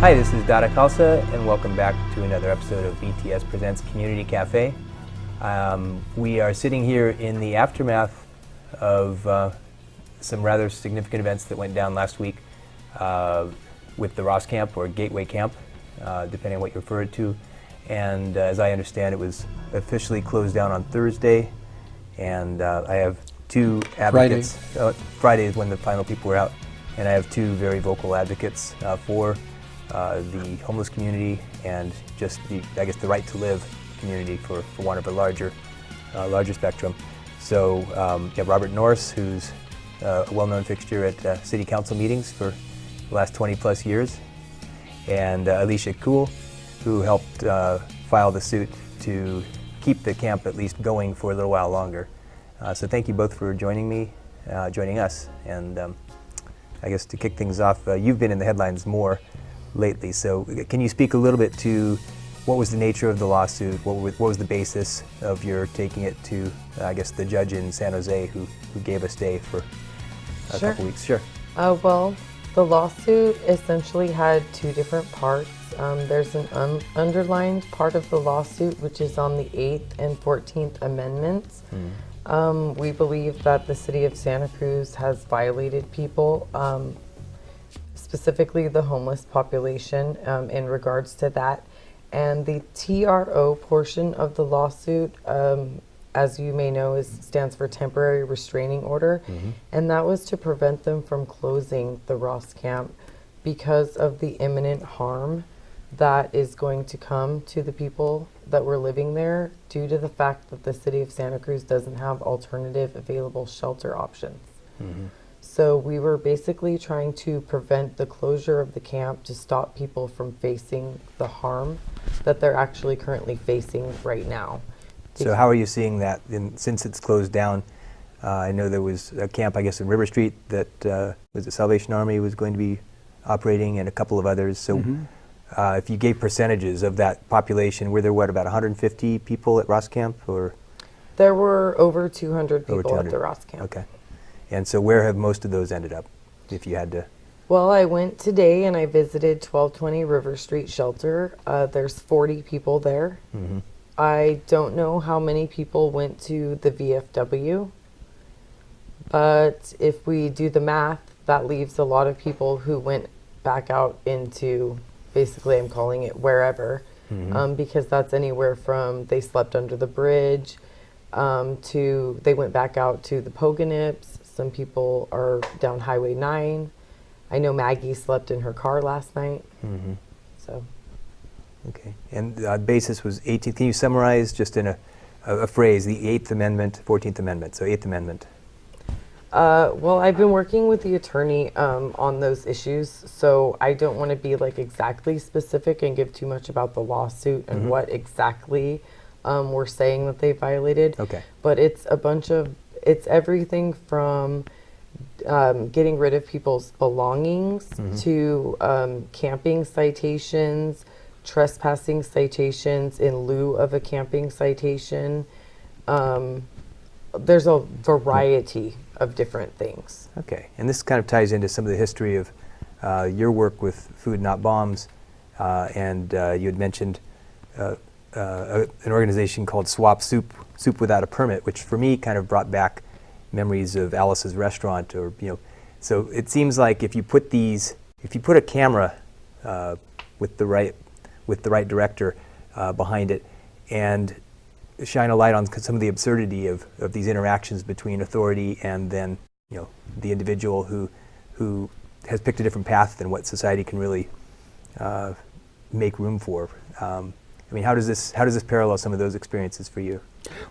Hi, this is Datta Khalsa, and welcome back to another episode of BTS Presents Community Cafe. We are sitting here in the aftermath of some rather significant events that went down last week with the Ross Camp, or Gateway Camp, depending on what you refer it to. And as I understand, it was officially closed down on Thursday, and I have two advocates. Friday is when the final people were out, and I have two very vocal advocates for the homeless community and just the right to live community for want of a larger spectrum. So you have Robert Norse, who's a well-known fixture at city council meetings for the last 20 plus years, and Alicia Kuhl, who helped file the suit to keep the camp at least going for a little while longer. So thank you both for joining us. And I guess to kick things off, you've been in the headlines more lately. So can you speak a little bit to what was the nature of the lawsuit? What was the basis of your taking it to, I guess, the judge in San Jose who gave a stay for a couple weeks? Sure. Well, the lawsuit essentially had two different parts. There's an underlined part of the lawsuit, which is on the 8th and 14th Amendments. We believe that the city of Santa Cruz has violated people, specifically the homeless population, in regards to that. And the TRO portion of the lawsuit, as you may know, stands for Temporary Restraining Order. And that was to prevent them from closing the Ross Camp because of the imminent harm that is going to come to the people that were living there due to the fact that the city of Santa Cruz doesn't have alternative available shelter options. So we were basically trying to prevent the closure of the camp to stop people from facing the harm that they're actually currently facing right now. So how are you seeing that since it's closed down? I know there was a camp, I guess, in River Street that was the Salvation Army was going to be operating, and a couple of others. So if you gave percentages of that population, were there, about 150 people at Ross Camp? Or there were over 200 people at the Ross Camp. Okay. And so where have most of those ended up, if you had to? Well, I went today and I visited 1220 River Street Shelter. There's 40 people there. I don't know how many people went to the VFW, but if we do the math, that leaves a lot of people who went back out into, basically I'm calling it wherever, because that's anywhere from they slept under the bridge to they went back out to the Poganips. Some people are down Highway 9. I know Maggie slept in her car last night. So. Okay, and the basis was 18th. Can you summarize just in a phrase the 8th Amendment, 14th Amendment? So 8th Amendment. Well, I've been working with the attorney on those issues, so I don't want to be like exactly specific and give too much about the lawsuit and what exactly we're saying that they violated. Okay. But it's it's everything from getting rid of people's belongings to camping citations, trespassing citations in lieu of a camping citation. There's a variety of different things. Okay, and this kind of ties into some of the history of your work with Food Not Bombs, and you had mentioned an organization called Swap Soup Without a Permit, which for me kind of brought back memories of Alice's Restaurant, or so it seems like if you put a camera with the right director behind it and shine a light on some of the absurdity of these interactions between authority and then the individual who has picked a different path than what society can really make room for. I mean, how does this parallel some of those experiences for you?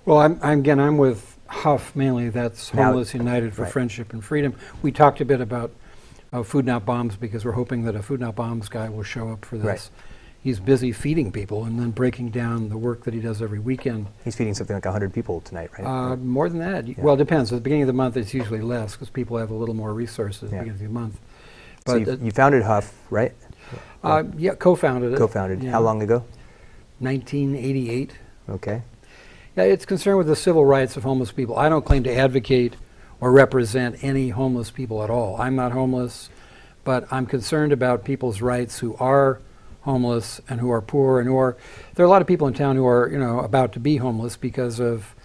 Well, I'm with HUFF mainly. That's Homeless United for Friendship and Freedom. We talked a bit about Food Not Bombs because we're hoping that a Food Not Bombs guy will show up for this. He's busy feeding people and then breaking down the work that he does every weekend. He's feeding something like 100 people tonight, right? More than that. Yeah. Well, it depends. At the beginning of the month, it's usually less because people have a little more resources at the beginning of the month. But so you founded HUFF, right? Yeah, co-founded it. Co-founded. Yeah. How long ago? 1988. Okay. Yeah, it's concerned with the civil rights of homeless people. I don't claim to advocate or represent any homeless people at all. I'm not homeless. but I'm concerned about people's rights who are homeless and who are poor and there are a lot of people in town who are, about to be homeless because of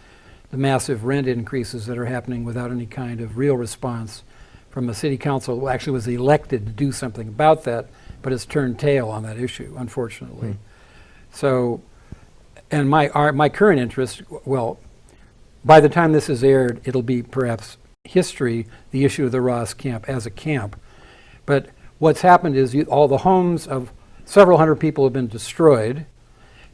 the massive rent increases that are happening without any kind of real response from a city council who actually was elected to do something about that, but has turned tail on that issue, unfortunately. So, and my current interest, well, by the time this is aired, it'll be perhaps history, the issue of the Ross camp as a camp. But what's happened is all the homes of several hundred people have been destroyed.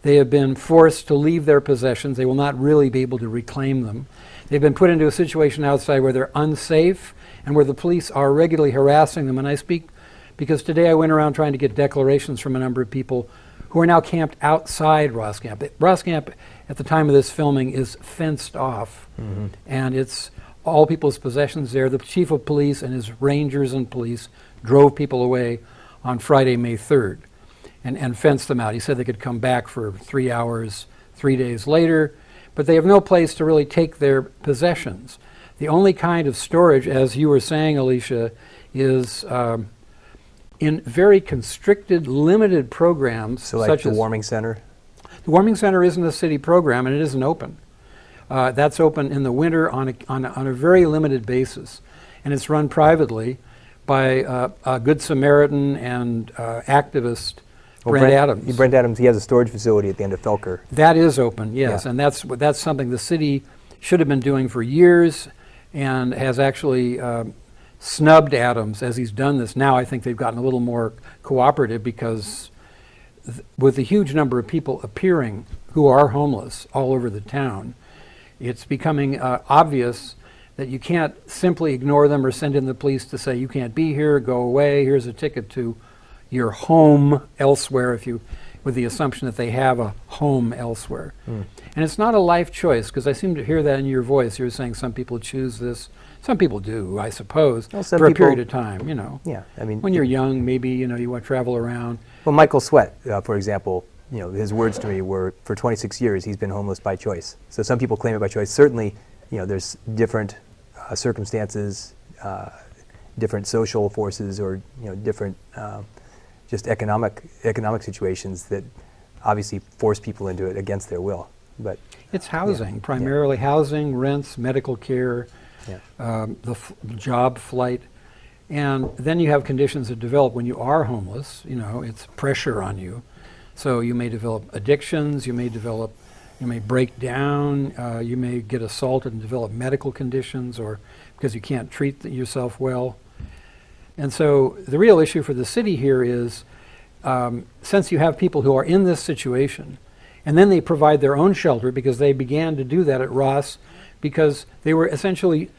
They have been forced to leave their possessions. They will not really be able to reclaim them. They've been put into a situation outside where they're unsafe and where the police are regularly harassing them. And I speak because today I went around trying to get declarations from a number of people who are now camped outside Ross Camp. Ross Camp, at the time of this filming, is fenced off. And it's all people's possessions there. The chief of police and his rangers and police drove people away on Friday, May 3rd. And fenced them out. He said they could come back for 3 hours, 3 days later, but they have no place to really take their possessions. The only kind of storage, as you were saying, Alicia, is in very constricted, limited programs. So like such the as warming center? The warming center isn't a city program and it isn't open. That's open in the winter on a very limited basis. And it's run privately by a Good Samaritan and activist Brent Adams. Brent Adams, he has a storage facility at the end of Felker. That is open, yes, Yeah. and that's something the city should have been doing for years, and has actually snubbed Adams as he's done this. Now I think they've gotten a little more cooperative because with the huge number of people appearing who are homeless all over the town, it's becoming obvious that you can't simply ignore them or send in the police to say you can't be here, go away, here's a ticket to your home elsewhere, with the assumption that they have a home elsewhere. And it's not a life choice, because I seem to hear that in your voice. You're saying some people choose this. Some people do, I suppose, for a period of time, Yeah, I mean, When you're young, maybe, you want to travel around. well, Michael Sweat, for example, his words to me were, for 26 years, he's been homeless by choice. So some people claim it by choice. Certainly, there's different circumstances, different social forces, or, different just economic situations that obviously force people into it against their will. But It's housing, primarily housing, rents, medical care, job flight. And then you have conditions that develop when you are homeless. It's pressure on you. So you may develop addictions, you may break down, you may get assaulted and develop medical conditions, or because you can't treat yourself well. And so the real issue for the city here is, since you have people who are in this situation, and then they provide their own shelter, because they began to do that at Ross, because they were essentially,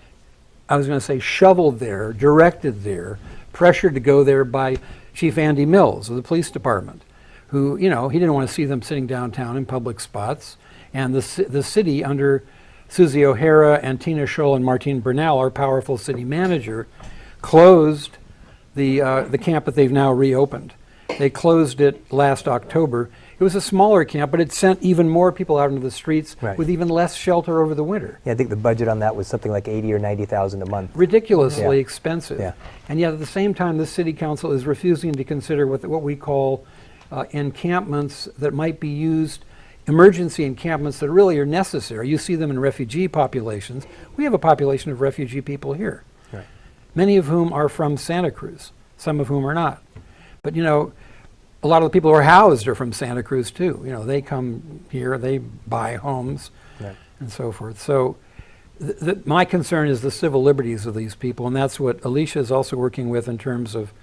I was going to say, shoveled there, directed there, pressured to go there by Chief Andy Mills of the police department, who, he didn't want to see them sitting downtown in public spots. And the city, under Susie O'Hara and Tina Scholl and Martine Bernal, our powerful city manager, closed the camp that they've now reopened. They closed it last October. It was a smaller camp, but it sent even more people out into the streets with even less shelter over the winter. yeah, I think the budget on that was something like $80,000 or $90,000 a month. Ridiculously expensive. Yeah. And yet at the same time, the city council is refusing to consider what we call encampments that might be used, emergency encampments that really are necessary. You see them in refugee populations. We have a population of refugee people here, many of whom are from Santa Cruz, some of whom are not. But a lot of the people who are housed are from Santa Cruz too. They come here, they buy homes, and so forth. So my concern is the civil liberties of these people, and that's what Alicia is also working with in terms of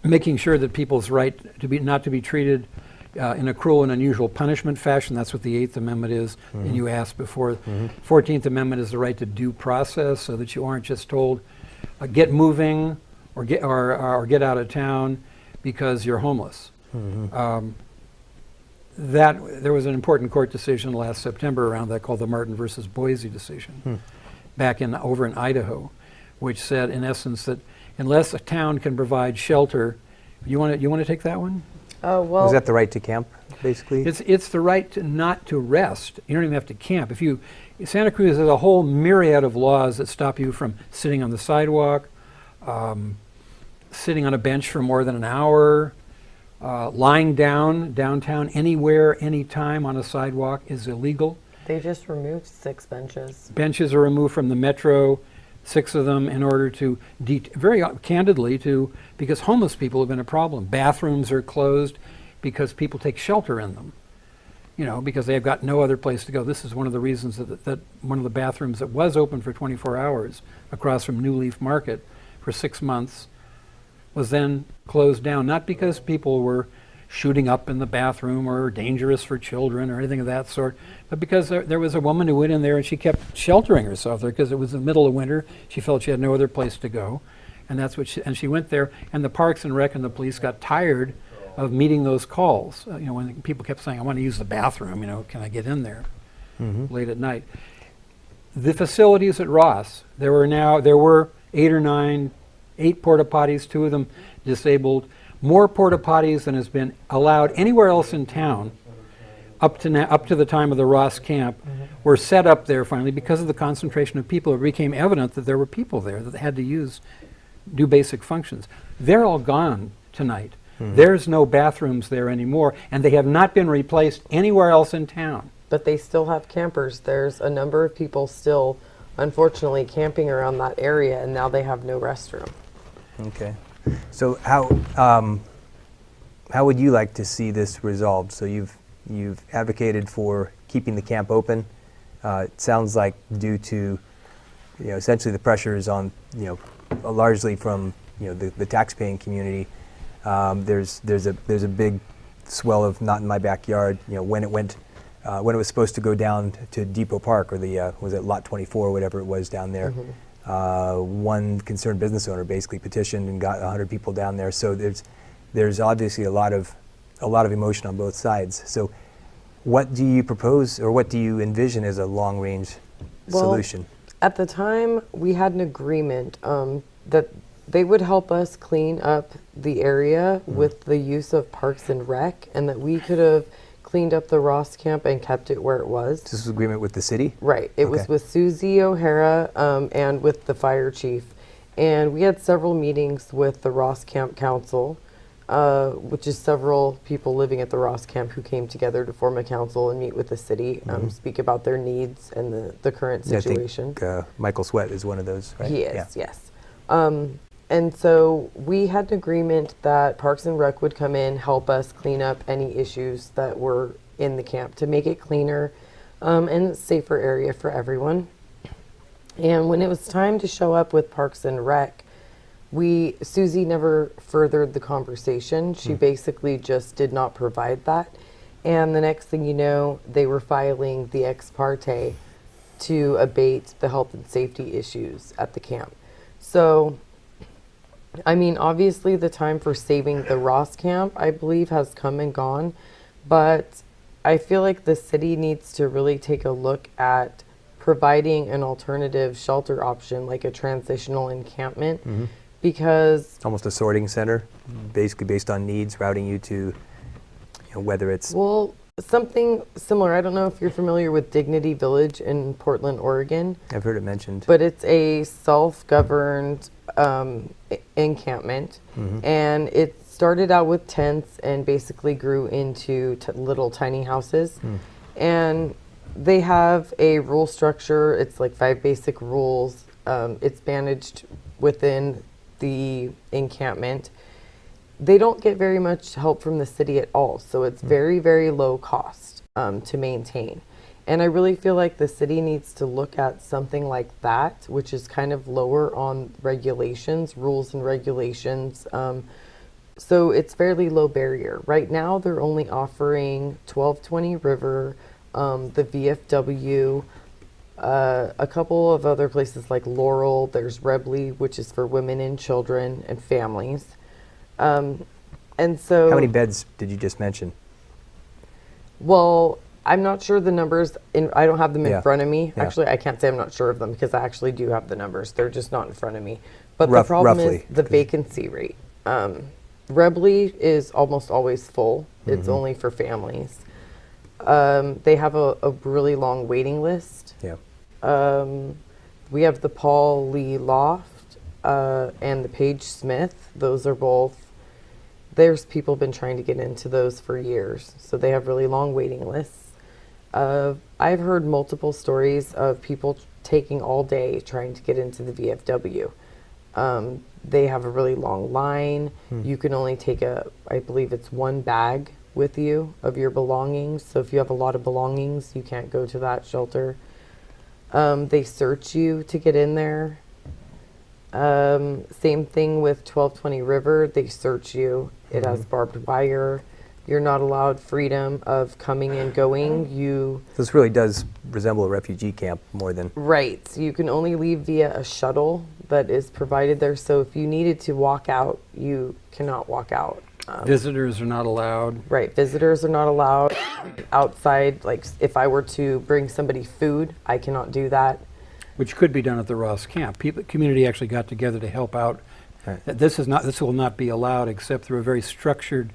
making sure that people's right to not to be treated in a cruel and unusual punishment fashion. That's what the 8th Amendment is. And you asked before, 14th Amendment is the right to due process, so that you aren't just told, get moving or get out of town because you're homeless. There was an important court decision last September around that called the Martin versus Boise decision, back over in Idaho, which said in essence that unless a town can provide shelter, you want to take that one? Oh, well. Was that the right to camp, basically? It's the right to not to rest. You don't even have to camp. Santa Cruz has a whole myriad of laws that stop you from sitting on the sidewalk, sitting on a bench for more than an hour, lying down downtown anywhere, anytime on a sidewalk is illegal. They just removed 6 benches. Benches are removed from the metro, 6 of them, in order to, very candidly, because homeless people have been a problem. Bathrooms are closed because people take shelter in them, because they've got no other place to go. This is one of the reasons that one of the bathrooms that was open for 24 hours across from New Leaf Market for 6 months was then closed down, not because people were shooting up in the bathroom or dangerous for children or anything of that sort, but because there was a woman who went in there and she kept sheltering herself there because it was the middle of winter. She felt she had no other place to go, and that's what she went there. And the Parks and Rec and the police got tired of meeting those calls. When people kept saying, "I want to use the bathroom. Can I get in there?" Late at night. The facilities at Ross, there were 8 or 9, 8 porta potties, 2 of them disabled. More porta potties than has been allowed anywhere else in town up to the time of the Ross camp were set up there finally because of the concentration of people. It became evident that there were people there that had to do basic functions. They're all gone tonight. There's no bathrooms there anymore, and they have not been replaced anywhere else in town. But they still have campers. There's a number of people still, unfortunately, camping around that area, and now they have no restroom. Okay. So how would you like to see this resolved? So you've advocated for keeping the camp open. It sounds like due to essentially the pressures on largely from the taxpaying community. There's a big swell of not in my backyard. When it was supposed to go down to Depot Park or was it Lot 24 or whatever it was down there. One concerned business owner basically petitioned and got 100 people down there. So there's obviously a lot of emotion on both sides. So what do you propose, or what do you envision as a long-range solution? At the time, we had an agreement that they would help us clean up the area with the use of Parks and Rec, and that we could have cleaned up the Ross camp and kept it where it was. This was agreement with the city? Right. It was with Susie O'Hara and with the fire chief. And we had several meetings with the Ross Camp Council, which is several people living at the Ross Camp who came together to form a council and meet with the city, speak about their needs and the current situation. I think Michael Sweat is one of those, right? He is, yes. And so we had an agreement that Parks and Rec would come in, help us clean up any issues that were in the camp to make it cleaner and a safer area for everyone. And when it was time to show up with Parks and Rec, Susie never furthered the conversation. She basically just did not provide that. And the next thing you know, they were filing the ex parte to abate the health and safety issues at the camp. So, I mean, obviously the time for saving the Ross camp, I believe, has come and gone, but I feel like the city needs to really take a look at providing an alternative shelter option, like a transitional encampment, because... Almost a sorting center, basically based on needs, routing you to, whether it's... Well, something similar. I don't know if you're familiar with Dignity Village in Portland, Oregon. I've heard it mentioned. But it's a self-governed encampment, and it started out with tents and basically grew into little tiny houses. And they have a rule structure. It's like 5 basic rules. It's managed within the encampment. They don't get very much help from the city at all, so it's very, very low cost to maintain. And I really feel like the city needs to look at something like that, which is kind of lower on regulations, rules and regulations. So it's fairly low barrier. Right now, they're only offering 1220 River, the VFW, a couple of other places like Laurel. There's Rebley, which is for women and children and families. And so... How many beds did you just mention? Well, I'm not sure the numbers. I don't have them in front of me. Yeah. Actually, I can't say I'm not sure of them because I actually do have the numbers. They're just not in front of me. But the problem is the vacancy rate. Rebley is almost always full. It's only for families. They have a really long waiting list. Yeah. We have the Paul Lee Loft. and the Page Smith. Those are both, there's people been trying to get into those for years. So they have really long waiting lists. I've heard multiple stories of people taking all day trying to get into the VFW. They have a really long line. You can only take I believe it's one bag with you of your belongings. So if you have a lot of belongings, you can't go to that shelter. They search you to get in there. Same thing with 1220 River. They search you. It has barbed wire. You're not allowed freedom of coming and going. This really does resemble a refugee camp more than... Right. You can only leave via a shuttle that is provided there. So if you needed to walk out, you cannot walk out. Visitors are not allowed. Right. Visitors are not allowed. Outside, like if I were to bring somebody food, I cannot do that. Which could be done at the Ross camp. Community actually got together to help out. Right. This will not be allowed except through a very structured,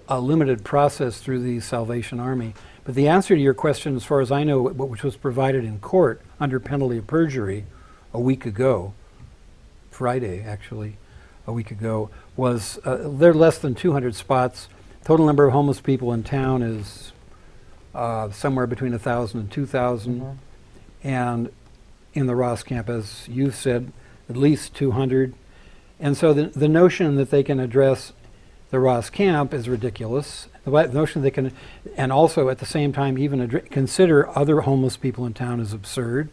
a limited process through the Salvation Army. But the answer to your question, as far as I know, which was provided in court under penalty of perjury a week ago, Friday actually, a week ago, was there are less than 200 spots. Total number of homeless people in town is somewhere between 1,000 and 2,000. And in the Ross camp, as you said, at least 200. And so the notion that they can address the Ross camp is ridiculous. The notion they can, and also at the same time even consider other homeless people in town is absurd.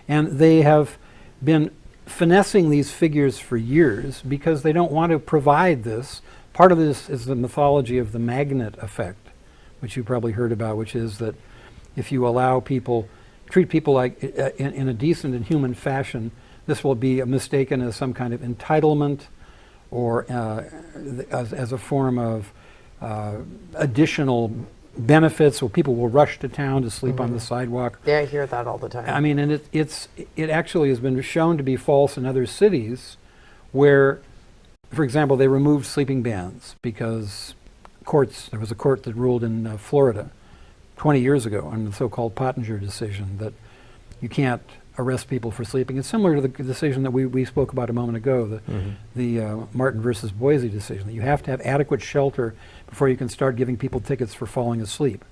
And they have been finessing these figures for years because they don't want to provide this. Part of this is the mythology of the magnet effect, which you probably heard about, which is that if you allow people, treat people like in a decent and human fashion, this will be mistaken as some kind of entitlement or as a form of additional benefits, or people will rush to town to sleep on the sidewalk. Yeah, I hear that all the time. I mean, and it actually has been shown to be false in other cities where, for example, they removed sleeping bans because there was a court that ruled in Florida 20 years ago on the so-called Pottinger decision that you can't arrest people for sleeping. It's similar to the decision that we spoke about a moment ago, the Martin versus Boise decision, that you have to have adequate shelter before you can start giving people tickets for falling asleep.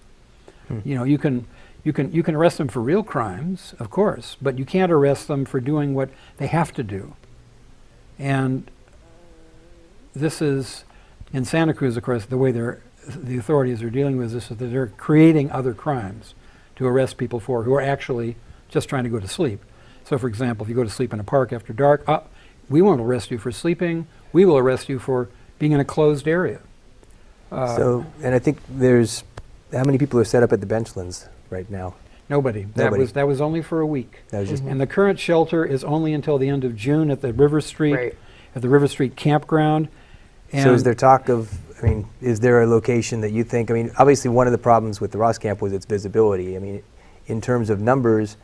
You know, you can arrest them for real crimes, of course, but you can't arrest them for doing what they have to do. And this is, in Santa Cruz, of course, the way the authorities are dealing with this is that they're creating other crimes to arrest people for who are actually just trying to go to sleep. So for example, if you go to sleep in a park after dark, we won't arrest you for sleeping, we will arrest you for being in a closed area. And I think how many people are set up at the Benchlands right now? Nobody. That was only for a week. That was just And the current shelter is only until the end of June at the River Street, at the River Street campground. And so is there talk of, I mean, is there a location that you think, I mean, obviously one of the problems with the Ross camp was its visibility. I mean, in terms of numbers,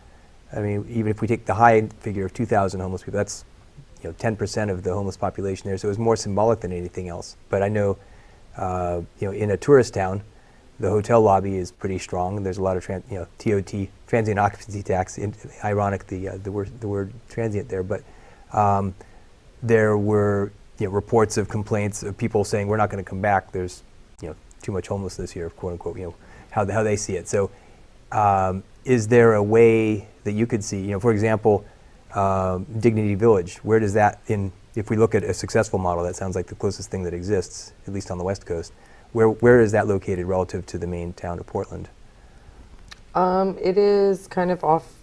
I mean, even if we take the high figure of 2,000 homeless people, that's 10% of the homeless population there. So it was more symbolic than anything else. But I know, in a tourist town, the hotel lobby is pretty strong. There's a lot of TOT, transient occupancy tax. Ironic the word transient there, but there were reports of complaints of people saying we're not going to come back. There's too much homelessness here, quote unquote. How they see it. So is there a way that you could see, for example, Dignity Village? Where does that if we look at a successful model, that sounds like the closest thing that exists, at least on the West Coast. Where is that located relative to the main town of Portland? It is kind of off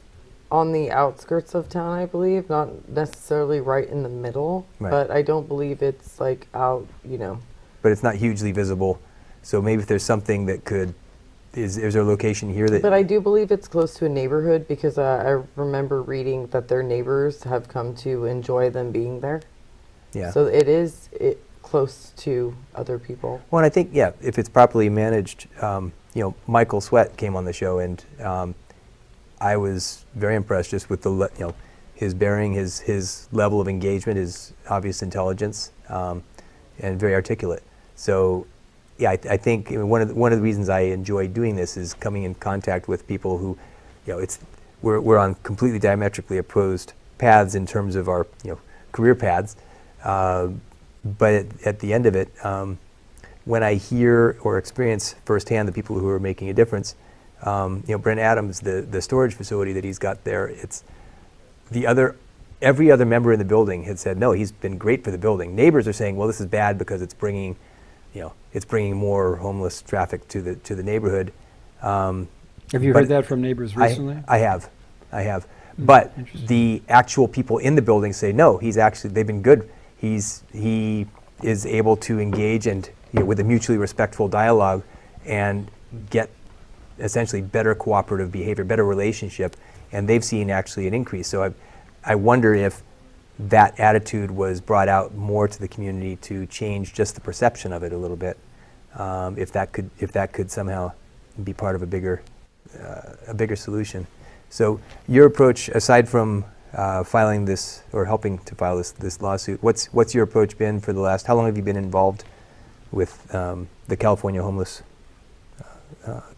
on the outskirts of town, I believe, not necessarily right in the middle, but I don't believe it's like out, But it's not hugely visible, so maybe if there's something that could, is there a location here that... But I do believe it's close to a neighborhood because I remember reading that their neighbors have come to enjoy them being there. Yeah. So it is close to other people. Well, and I think, if it's properly managed, Michael Sweat came on the show, and I was very impressed just with his bearing, his level of engagement, his obvious intelligence, and very articulate. So, I think one of the reasons I enjoy doing this is coming in contact with people who, we're on completely diametrically opposed paths in terms of our career paths. But at the end of it, when I hear or experience firsthand the people who are making a difference, Brent Adams, the storage facility that he's got there, it's every other member in the building had said, no, he's been great for the building. Neighbors are saying, well, this is bad because it's bringing more homeless traffic to the neighborhood. Have you heard that from neighbors recently? I have. But the actual people in the building say, no, they've been good. He is able to engage and with a mutually respectful dialogue and get essentially better cooperative behavior, better relationship, and they've seen actually an increase. So I wonder if that attitude was brought out more to the community to change just the perception of it a little bit. If that could somehow be part of a bigger solution. So your approach, aside from filing this or helping to file this lawsuit, what's your approach been for the last? How long have you been involved with the California Homeless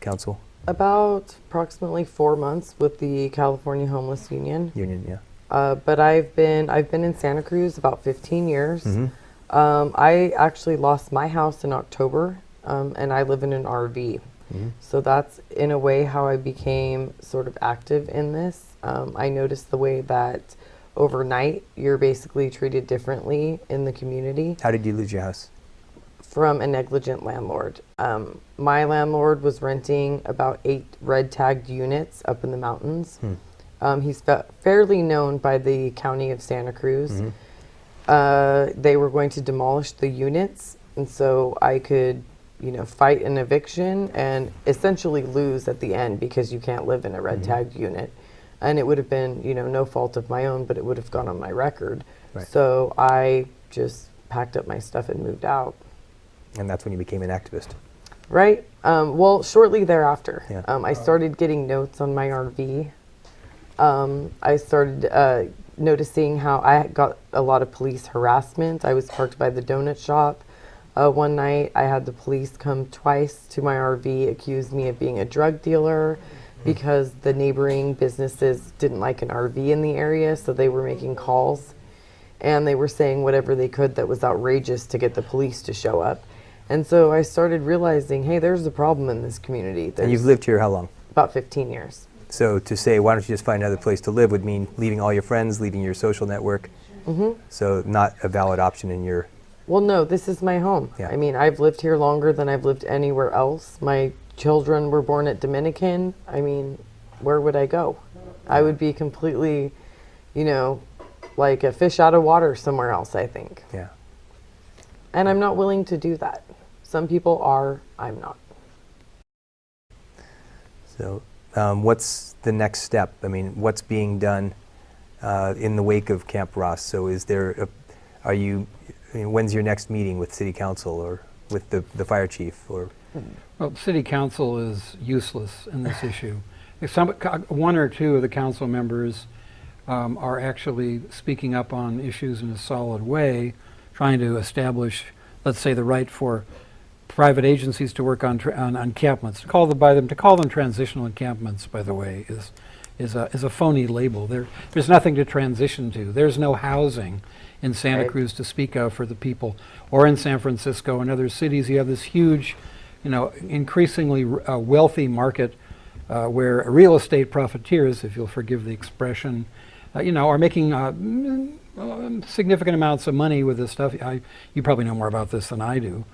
Council? About approximately 4 months with the California Homeless Union. Yeah. But I've been in Santa Cruz about 15 years. I actually lost my house in October, and I live in an RV. So that's in a way how I became sort of active in this. I noticed the way that overnight you're basically treated differently in the community. How did you lose your house? From a negligent landlord. My landlord was renting about 8 red tagged units up in the mountains. He's fairly known by the county of Santa Cruz. They were going to demolish the units, and so I could fight an eviction and essentially lose at the end because you can't live in a red tagged unit. And it would have been, no fault of my own, but it would have gone on my record. Right. So I just packed up my stuff and moved out. And that's when you became an activist. Right. Well, shortly thereafter, Yeah. I started getting notes on my RV. I started noticing how I got a lot of police harassment. I was parked by the donut shop. One night, I had the police come twice to my RV, accuse me of being a drug dealer because the neighboring businesses didn't like an RV in the area, so they were making calls. And they were saying whatever they could that was outrageous to get the police to show up. And so I started realizing, hey, there's a problem in this community. And you've lived here how long? About 15 years. So to say, why don't you just find another place to live would mean leaving all your friends, leaving your social network. So not a valid option in your... Well, no, this is my home. Yeah. I mean, I've lived here longer than I've lived anywhere else. My children were born at Dominican. I mean, where would I go? I would be completely, like a fish out of water somewhere else, I think. Yeah. And I'm not willing to do that. Some people are, I'm not. So what's the next step? I mean, what's being done in the wake of Camp Ross? So when's your next meeting with City Council or with the fire chief? Well, City Council is useless in this issue. If one or two of the council members are actually speaking up on issues in a solid way, trying to establish, let's say, the right for private agencies to work on encampments. To call them transitional encampments, by the way, is a phony label. There's nothing to transition to. There's no housing in Santa Cruz to speak of for the people, or in San Francisco and other cities. You have this huge, increasingly wealthy market where real estate profiteers, if you'll forgive the expression, are making significant amounts of money with this stuff. You probably know more about this than I do.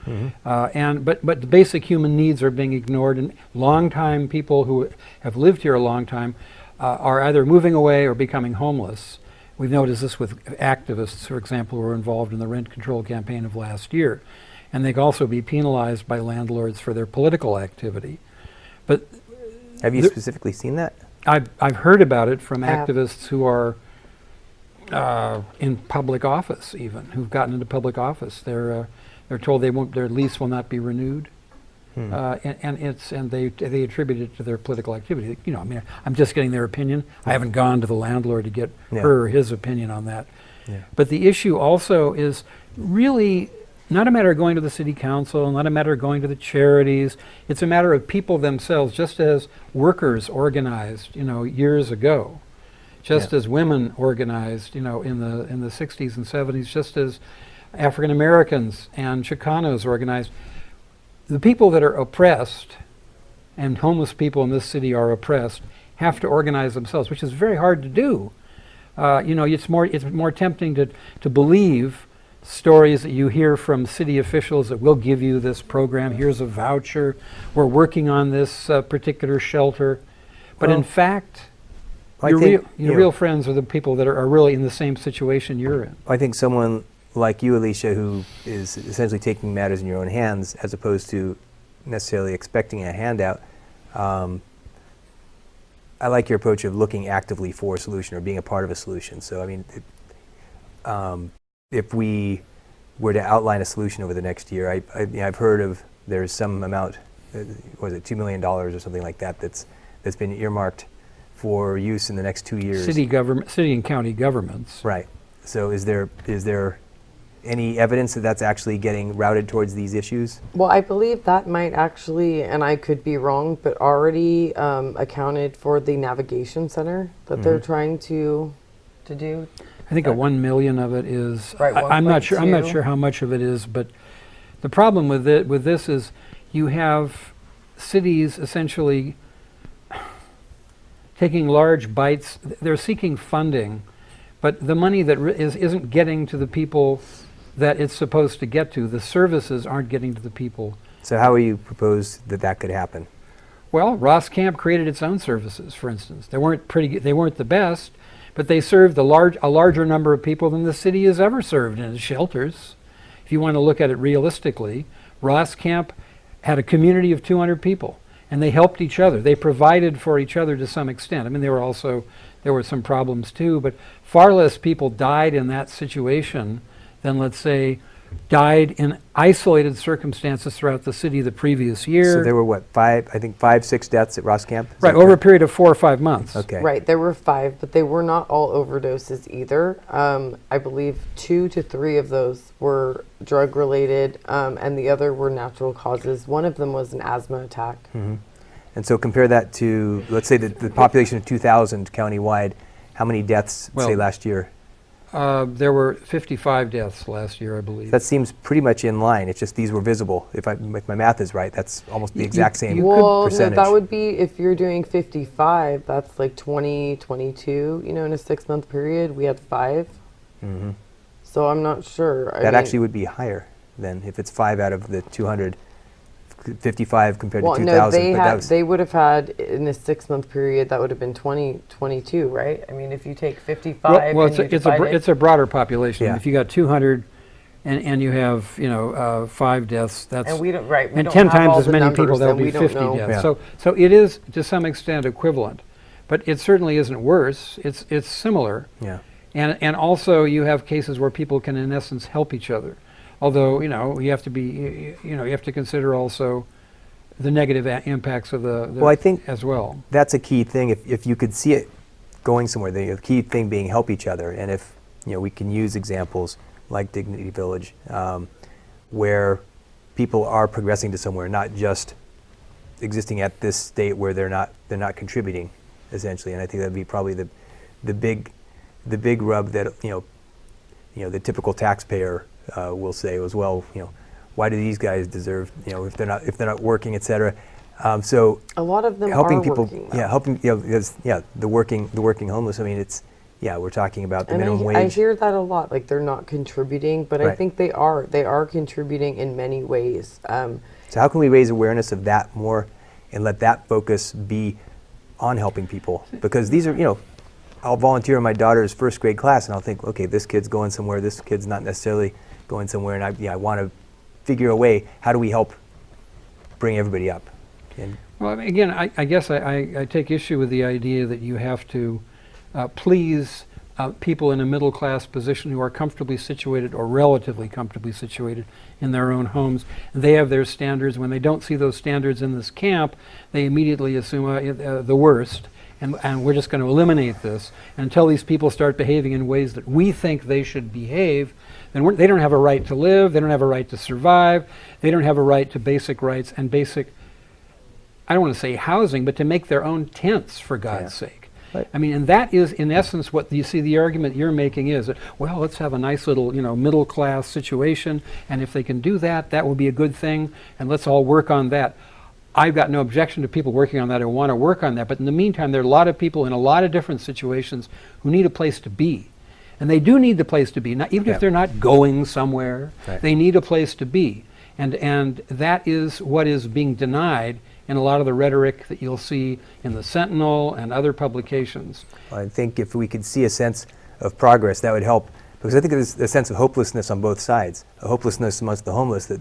But the basic human needs are being ignored, and long-time people who have lived here a long time are either moving away or becoming homeless. We've noticed this with activists, for example, who were involved in the rent control campaign of last year. And they can also be penalized by landlords for their political activity. But have you specifically seen that? I've heard about it from activists who are in public office, even who've gotten into public office. They're told their lease will not be renewed, and they attribute it to their political activity. I'm just getting their opinion. I haven't gone to the landlord to get her or his opinion on that. Yeah. But the issue also is really not a matter of going to the city council, not a matter of going to the charities. It's a matter of people themselves, just as workers organized, years ago. just as women organized, in the 60s and 70s, just as African Americans and Chicanos organized. The people that are oppressed, and homeless people in this city are oppressed, have to organize themselves, which is very hard to do. It's more tempting to believe stories that you hear from city officials that we'll give you this program, here's a voucher, we're working on this particular shelter. But in fact, your real friends are the people that are really in the same situation you're in. I think someone like you, Alicia, who is essentially taking matters in your own hands as opposed to necessarily expecting a handout, I like your approach of looking actively for a solution or being a part of a solution. So, I mean, if we were to outline a solution over the next year, I've heard of there's some amount, was it $2 million or something like that, that's been earmarked for use in the next 2 years. City and county governments. Right. So is there any evidence that that's actually getting routed towards these issues? Well, I believe that might actually, and I could be wrong, but already accounted for the navigation center that they're trying to do. I think a 1 million of it is. Right, I'm not sure how much of it is, but the problem with this is you have cities essentially taking large bites. They're seeking funding, but the money that isn't getting to the people that it's supposed to get to. The services aren't getting to the people. So how do you propose that could happen? Well, Ross Camp created its own services, for instance. They weren't the best, but they served a larger number of people than the city has ever served in its shelters. If you want to look at it realistically, Ross Camp had a community of 200 people, and they helped each other. They provided for each other to some extent. I mean, there were some problems too, but far less people died in that situation than, let's say, died in isolated circumstances throughout the city the previous year. So there were five, 6 deaths at Ross Camp? Right, over a period of 4 or 5 months. Okay. Right, there were 5, but they were not all overdoses either. I believe 2 to 3 of those were drug related, and the other were natural causes. One of them was an asthma attack. Mm-hmm. And so compare that to, let's say, the population of 2,000 countywide. How many deaths, say, last year? There were 55 deaths last year, I believe. That seems pretty much in line. It's just these were visible. If my math is right, that's almost the exact same percentage. That would be, if you're doing 55, that's like 20, 22, in a 6-month period. We had 5. Mm-hmm. So I'm not sure. That actually would be higher than if it's 5 out of the 200. 55 compared to 2,000. No, they would have had, in a 6-month period, that would have been 22, right? I mean, if you take 55 it's a broader population. Yeah. If you got 200 and you have 5 deaths, that's and we don't right. We and don't 10 have times all as the many numbers, people. That would be 50 deaths. Yeah. So it is to some extent equivalent, but it certainly isn't worse. It's similar. Yeah. And also you have cases where people can in essence help each other. Although, you have to consider also the negative impacts of well, I think as well. That's a key thing. If you could see it going somewhere, the key thing being help each other. And if, we can use examples like Dignity Village, where people are progressing to somewhere, not just existing at this state where they're not contributing, essentially. And I think that'd be probably the big rub that, the typical taxpayer will say as well, why do these guys deserve, if they're not working, et cetera. So a lot of them helping are people, working, helping, the working homeless. I mean, we're talking about the and minimum wage. I hear that a lot, like they're not contributing, but Right. I think they are contributing in many ways. So how can we raise awareness of that more and let that focus be on helping people? Because these are, I'll volunteer in my daughter's first grade class and I'll think, okay, this kid's going somewhere, this kid's not necessarily going somewhere, and I want to figure a way, how do we help bring everybody up? And well, again, I guess I take issue with the idea that you have to please people in a middle class position who are comfortably situated or relatively comfortably situated in their own homes. They have their standards. When they don't see those standards in this camp, they immediately assume the worst, and we're just going to eliminate this. And until these people start behaving in ways that we think they should behave, then they don't have a right to live, they don't have a right to survive, they don't have a right to basic rights and basic, I don't want to say housing, but to make their own tents, for God's sake. Right. I mean, and that is in essence what you see the argument you're making is that, well, let's have a nice little, middle class situation, and if they can do that, that will be a good thing, and let's all work on that. I've got no objection to people working on that or want to work on that, but in the meantime, there are a lot of people in a lot of different situations who need a place to be. And they do need the place to be, even if they're not going somewhere, Right. they need a place to be. And that is what is being denied in a lot of the rhetoric that you'll see in the Sentinel and other publications. I think if we could see a sense of progress, that would help, because I think there's a sense of hopelessness on both sides, a hopelessness amongst the homeless that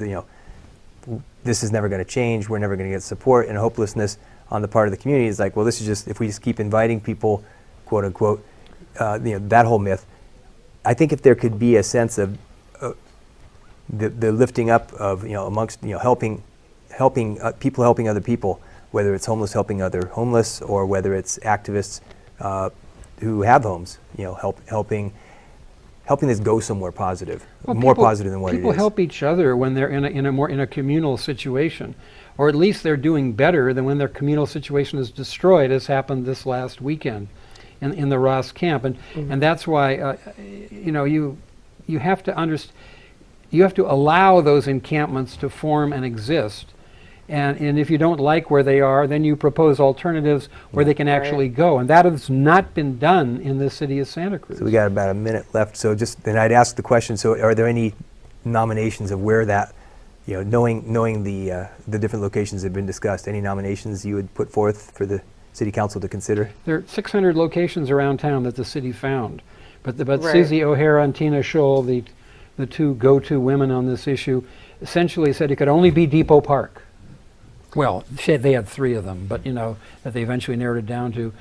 this is never going to change, we're never going to get support, and a hopelessness on the part of the community is like, well, this is just, if we just keep inviting people, quote unquote, that whole myth. I think if there could be a sense of the lifting up of amongst helping people helping other people, whether it's homeless helping other homeless or whether it's activists who have homes, helping this go somewhere positive, Well, more people- positive than what it is. People help each other when they're in a communal situation, or at least they're doing better than when their communal situation is destroyed, as happened this last weekend in the Ross camp, and that's why you have to understand. You have to allow those encampments to form and exist. And if you don't like where they are, then you propose alternatives where they can actually go. And that has not been done in the city of Santa Cruz. So we got about a minute left. So then I'd ask the question, so are there any nominations of where that, knowing the different locations that have been discussed, any nominations you would put forth for the city council to consider? There are 600 locations around town that the city found. But Right. Susie O'Hara and Tina Scholl, the two go-to women on this issue, essentially said it could only be Depot Park. Well, they had 3 of them, but that they eventually narrowed it down to.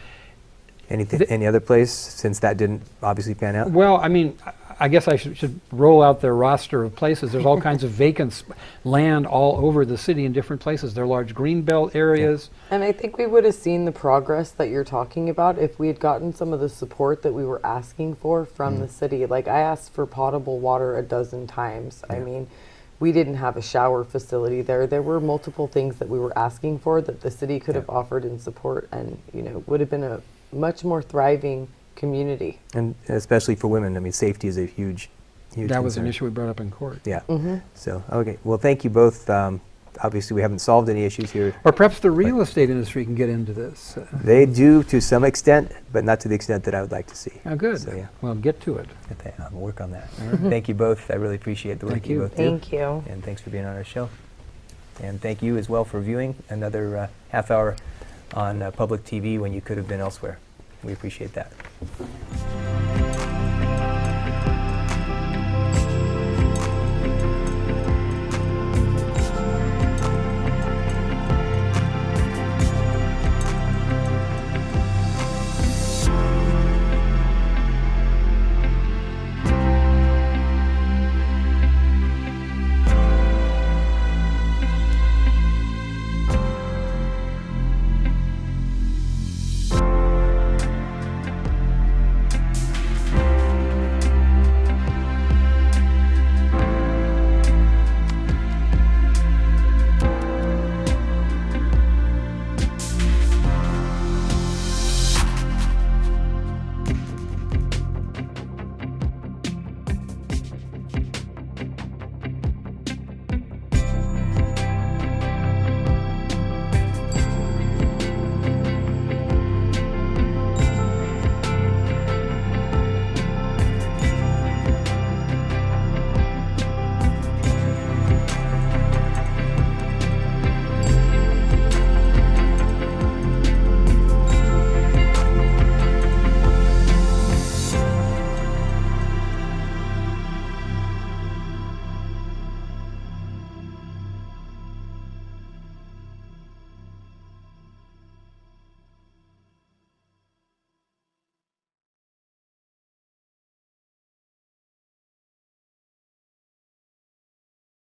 Any other place, since that didn't obviously pan out? Well, I mean, I guess I should roll out their roster of places. There's all kinds of vacant land all over the city in different places. There are large greenbelt areas. And I think we would have seen the progress that you're talking about if we had gotten some of the support that we were asking for from the city. Like, I asked for potable water a dozen times. I mean, we didn't have a shower facility there. There were multiple things that we were asking for that the city could have offered in support, and would have been a much more thriving community. And especially for women, I mean, safety is a huge That was an concern. issue we brought up in court. Yeah. So, okay. Well, thank you both. Obviously, we haven't solved any issues here. Or perhaps the real estate industry can get into this. They do to some extent, but not to the extent that I would like to see. Oh, good. So, yeah, Well, get to it. I'll work on that. Thank you both. I really appreciate the work Thank you you. both do. Thank you. And thanks for being on our show. And thank you as well for viewing another half hour on public TV when you could have been elsewhere. We appreciate that.